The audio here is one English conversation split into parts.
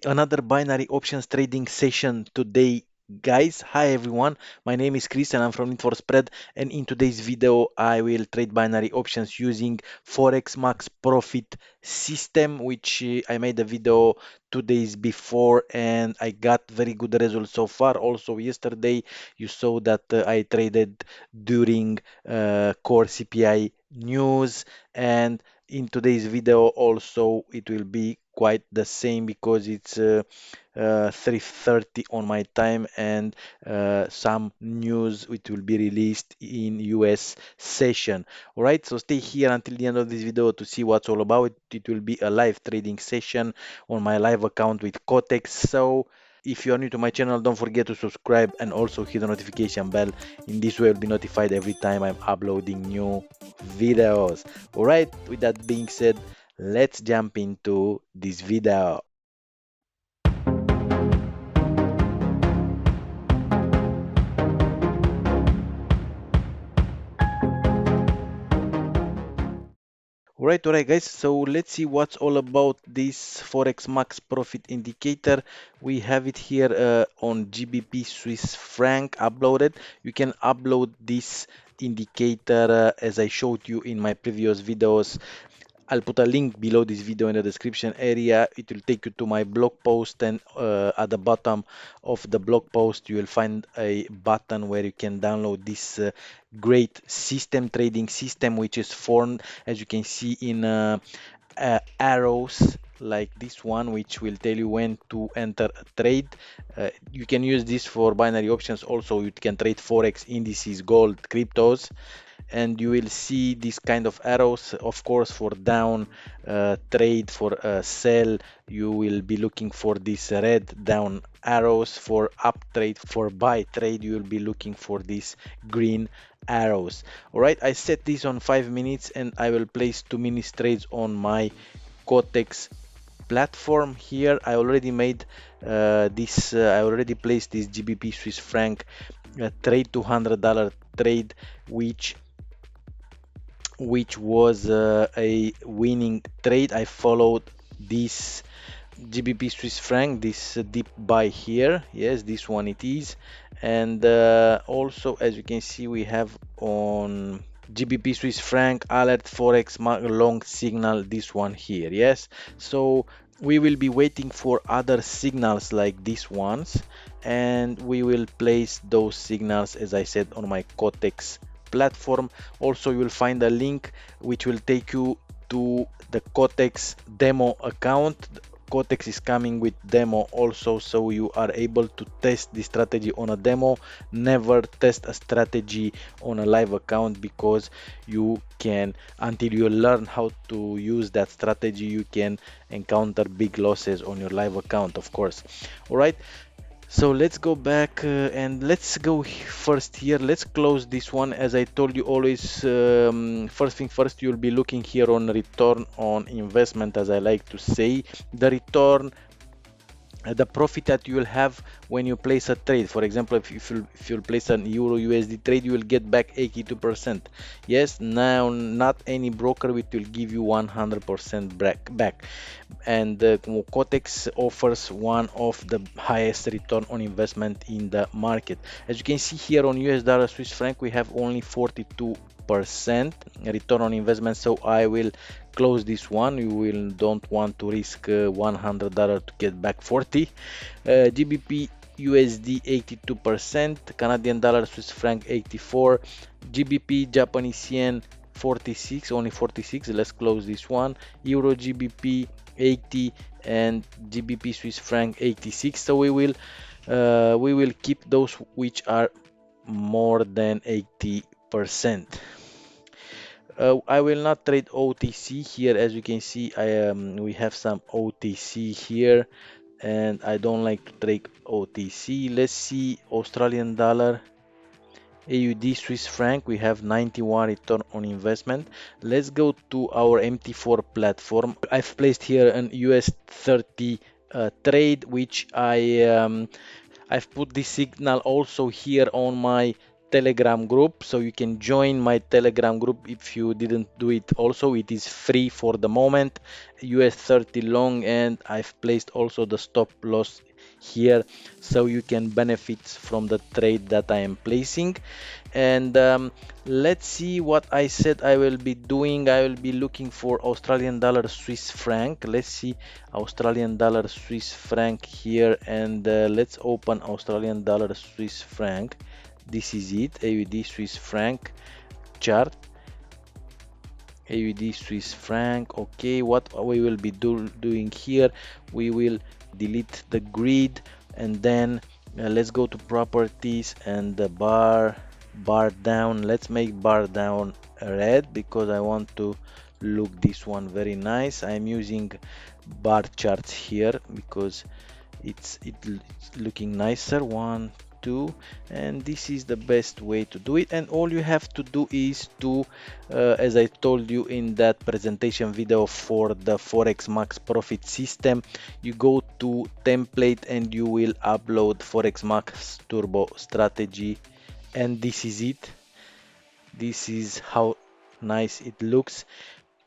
another binary options trading session today, guys. Hi everyone, my name is Chris and I'm from Need for Spread, and in today's video I will trade binary options using Forex Max Profit system, which I made a video 2 days before and I got very good results so far. Also yesterday you saw that I traded during core CPI news, and in today's video also it will be quite the same because it's 3:30 on my time, and some news which will be released in US session. All right, so stay here until the end of this video to see what's all about. It will be a live trading session on my live account with Kotex. So if you are new to my channel, don't forget to subscribe and also hit the notification bell. In this way, you'll be notified every time I'm uploading new videos. All right, with that being said, let's jump into this video. All right, guys. So let's see what's all about this Forex Max Profit Indicator. We have it here on GBP Swiss franc uploaded. You can upload this indicator as I showed you in my previous videos. I'll put a link below this video in the description area. It will take you to my blog post, and at the bottom of the blog post you will find a button where you can download this great system, trading system, which is formed, as you can see, in arrows like this one, which will tell you when to enter a trade. You can use this for binary options. Also you can trade forex, indices, gold, cryptos, and you will see this kind of arrows. Of course, for down trade, for sell, you will be looking for this red down arrows. For up trade, for buy trade, you will be looking for these green arrows. All right, I set this on 5 minutes and I will place 2 minutes trades on my Kotex platform. Here I already made I already placed this GBP Swiss franc trade, $200 trade, which was a winning trade. I followed this GBP Swiss franc, this deep buy here. Yes, this one it is. And also, as you can see, we have on GBP Swiss franc alert forex long signal, this one here. Yes, so we will be waiting for other signals like these ones, and we will place those signals, as I said, on my Kotex platform. Also, you will find a link which will take you to the Kotex demo account. Kotex is coming with demo also, so you are able to test the strategy on a demo. Never test a strategy on a live account, because you can, until you learn how to use that strategy, you can encounter big losses on your live account, of course. All right, so let's go back and let's go first here. Let's close this one. As I told you, always first thing first, you'll be looking here on return on investment, as I like to say. The return, the profit that you will have when you place a trade. For example, if you'll place an euro USD trade, you will get back 82%. Yes, now not any broker will give you 100% back. And Kotex offers one of the highest return on investment in the market. As you can see here on US dollar Swiss franc, we have only 42% return on investment, so I will close this one. You will don't want to risk $100 to get back 40. GBP USD 82%, Canadian dollar Swiss franc 84, GBP Japanese yen 46, only 46. Let's close this one. Euro GBP 80 and GBP Swiss franc 86. So we will keep those which are more than 80%. I will not trade OTC here. As you can see, we have some OTC here, and I don't like to trade OTC. Let's see Australian dollar, AUD, Swiss franc. We have 91 return on investment. Let's go to our MT4 platform. I've placed here an US 30 trade, which I've put this signal also here on my Telegram group, so you can join my Telegram group if you didn't do it. Also, it is free for the moment, US 30 long, and I've placed also the stop loss here, so you can benefit from the trade that I am placing. And let's see what I said I will be doing. I will be looking for Australian dollar Swiss franc. Let's see Australian dollar Swiss franc here, and let's open Australian dollar Swiss franc. This is it, AUD Swiss franc chart. AUD Swiss franc. Okay, what we will be doing here, we will delete the grid, and then let's go to properties and the bar down. Let's make bar down red because I want to look this one very nice. I'm using bar charts here because it's looking nicer. One, two, and this is the best way to do it. And all you have to do is to as I told you in that presentation video for the Forex Max profit system, you go to template and you will upload Forex Max Turbo strategy, and this is it. This is how nice it looks.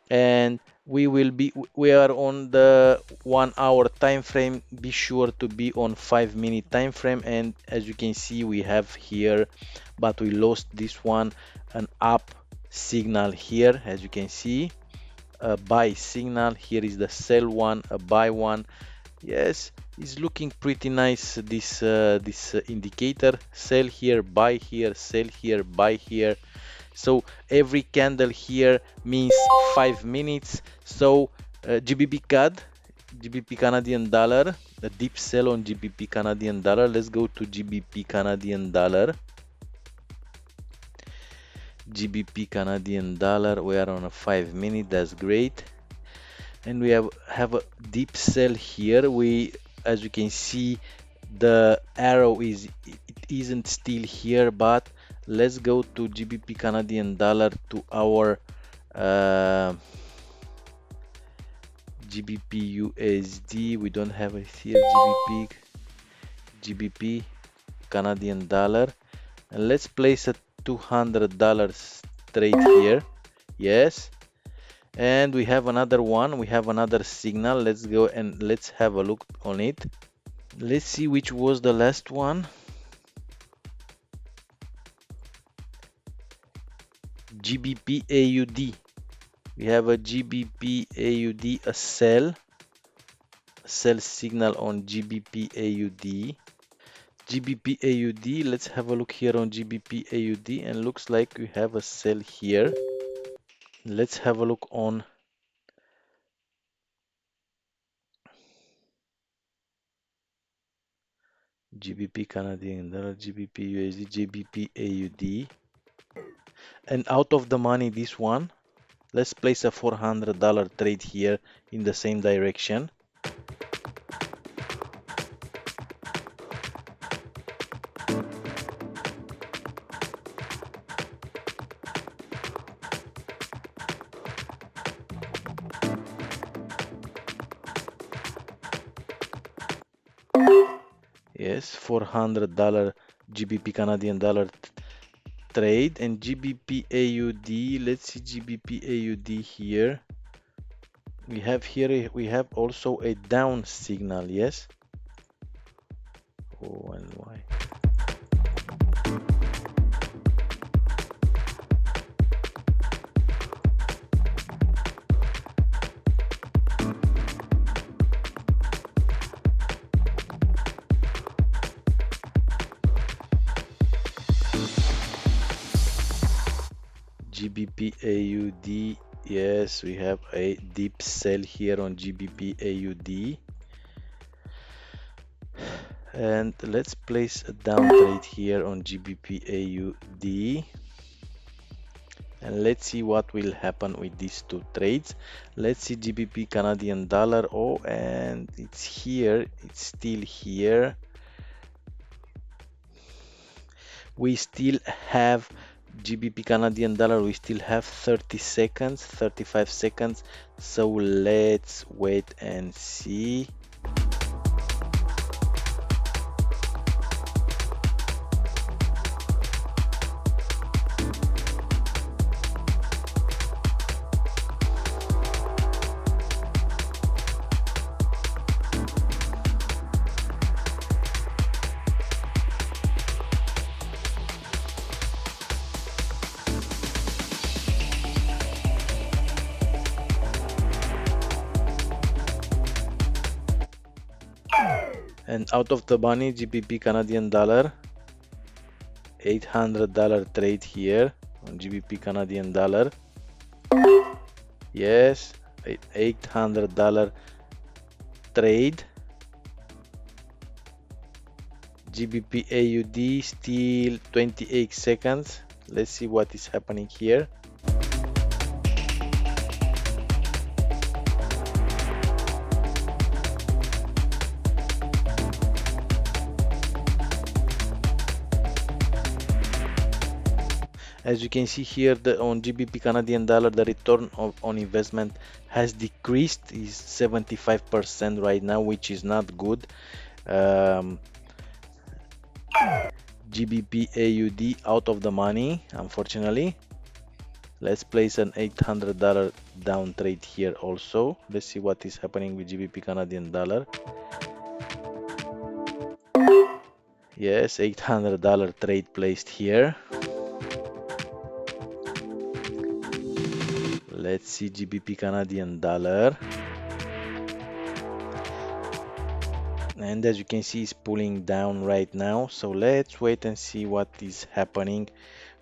And we are on the 1 hour time frame. Be sure to be on 5 minute time frame, and as you can see, we have here, but we lost this one, an up signal here. As you can see, a buy signal here is the sell one, a buy one. Yes, it's looking pretty nice, this indicator. Sell here, buy here, sell here, buy here. So every candle here means 5 minutes. So GBP CAD, GBP Canadian dollar, the deep sell on GBP Canadian dollar. Let's go to GBP Canadian dollar. GBP Canadian dollar, we are on a 5 minute. That's great. And we have a deep sell here. As you can see, the arrow it isn't still here, but let's go to GBP Canadian dollar to our GBP USD. We don't have it here. GBP Canadian dollar, and let's place a $200 trade here. Yes, and we have another one. We have another signal. Let's go and let's have a look on it. Let's see which was the last one. GBP AUD. We have a GBP AUD, a sell signal on GBP AUD. GBP AUD, let's have a look here on GBP AUD, and looks like we have a sell here. Let's have a look on GBP Canadian dollar, GBP USD, GBP AUD, and out of the money this one. Let's place a $400 trade here in the same direction. Yes, $400 GBP Canadian dollar trade, and GBP AUD. Let's see GBP AUD here. We have also a down signal. Yes. Oh, and why? GBP AUD, yes, we have a deep sell here on GBP AUD, and let's place a down trade here on GBP AUD, and let's see what will happen with these two trades. Let's see GBP Canadian dollar. Oh, and it's here, it's still here. We still have GBP Canadian dollar, we still have 30 seconds, 35 seconds, so let's wait and see. And out of the money, GBP Canadian dollar, $800 trade here on GBP Canadian dollar. Yes, $800 trade. GBP AUD still 28 seconds. Let's see what is happening here. As you can see here, on GBP Canadian dollar, the return on investment has decreased, is 75% right now, which is not good. Um, GBP AUD out of the money, unfortunately. Let's place an $800 down trade here also. Let's see what is happening with GBP Canadian dollar. Yes, $800 trade placed here. Let's see GBP Canadian dollar. And as you can see, it's pulling down right now. So let's wait and see what is happening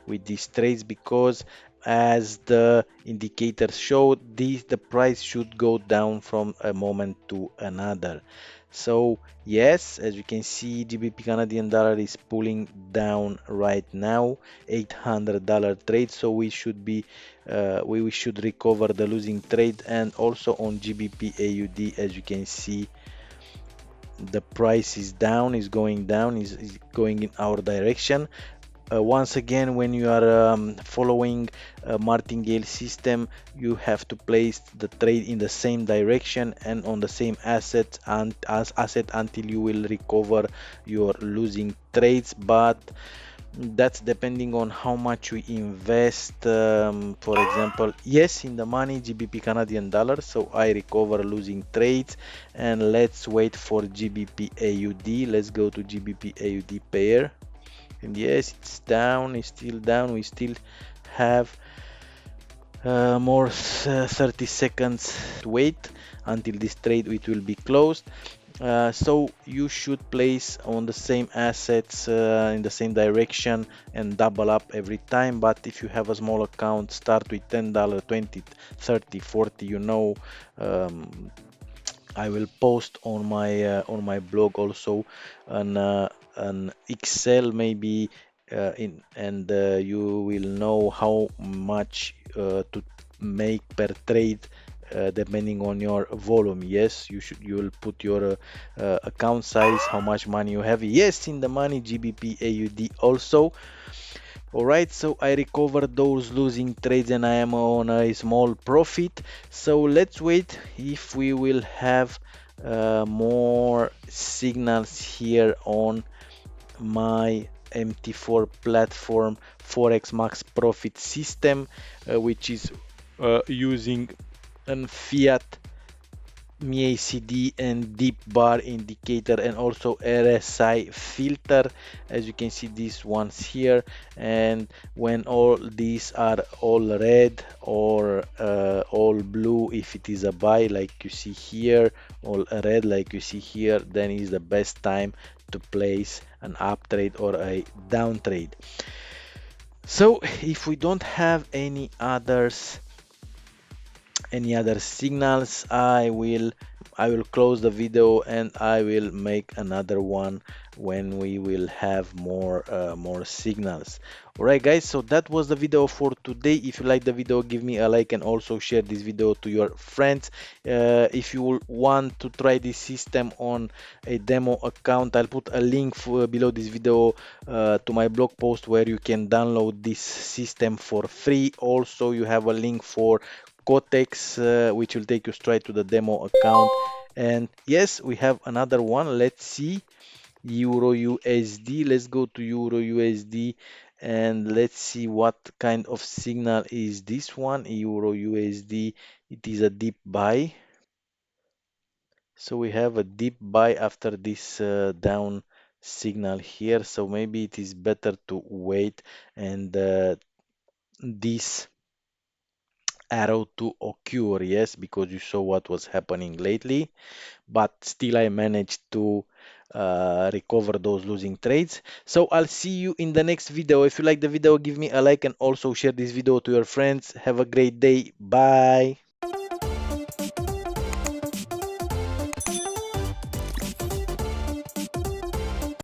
with these trades, because as the indicators show, the price should go down from a moment to another. So yes, as you can see, GBP Canadian dollar is pulling down right now, $800 trade. So we should be we should recover the losing trade. And also on GBP AUD, as you can see, the price is down, is going down, is going in our direction. Once again, when you are following a martingale system, you have to place the trade in the same direction and on the same asset and as asset until you will recover your losing trades. But that's depending on how much we invest. For example, yes, in the money GBP Canadian dollar, so I recover losing trades. And let's wait for GBP AUD. Let's go to GBP AUD pair. And yes, it's down, it's still down. We still have more 30 seconds to wait until this trade it will be closed. So you should place on the same assets in the same direction and double up every time. But if you have a small account, start with $10, 20, 30, 40. Um, I will post on my blog also an Excel maybe in and you will know how much to make per trade depending on your volume. Yes, you will put your account size, how much money you have. Yes, in the money GBP AUD also. All right, so I recovered those losing trades and I am on a small profit. So let's wait if we will have more signals here on my MT4 platform Forex Max Profit system, which is using an fiat MACD and deep bar indicator and also RSI filter, as you can see these ones here. And when all these are all red or all blue, if it is a buy like you see here, all red like you see here, then is the best time to place an up trade or a down trade. So if we don't have any other signals, I will close the video and I will make another one when we will have more signals. All right guys, so that was the video for today. If you like the video, give me a like and also share this video to your friends. If you want to try this system on a demo account, I'll put a link below this video to my blog post where you can download this system for free. Also, you have a link for Cotex, which will take you straight to the demo account. And yes, we have another one. Let's see, Euro USD. Let's go to Euro USD and let's see what kind of signal is this one. Euro USD, it is a deep buy. So we have a deep buy after this down signal here. So maybe it is better to wait and this arrow to occur, yes, because you saw what was happening lately, but still I managed to recover those losing trades. So I'll see you in the next video. If you like the video, give me a like and also share this video to your friends. Have a great day. Bye.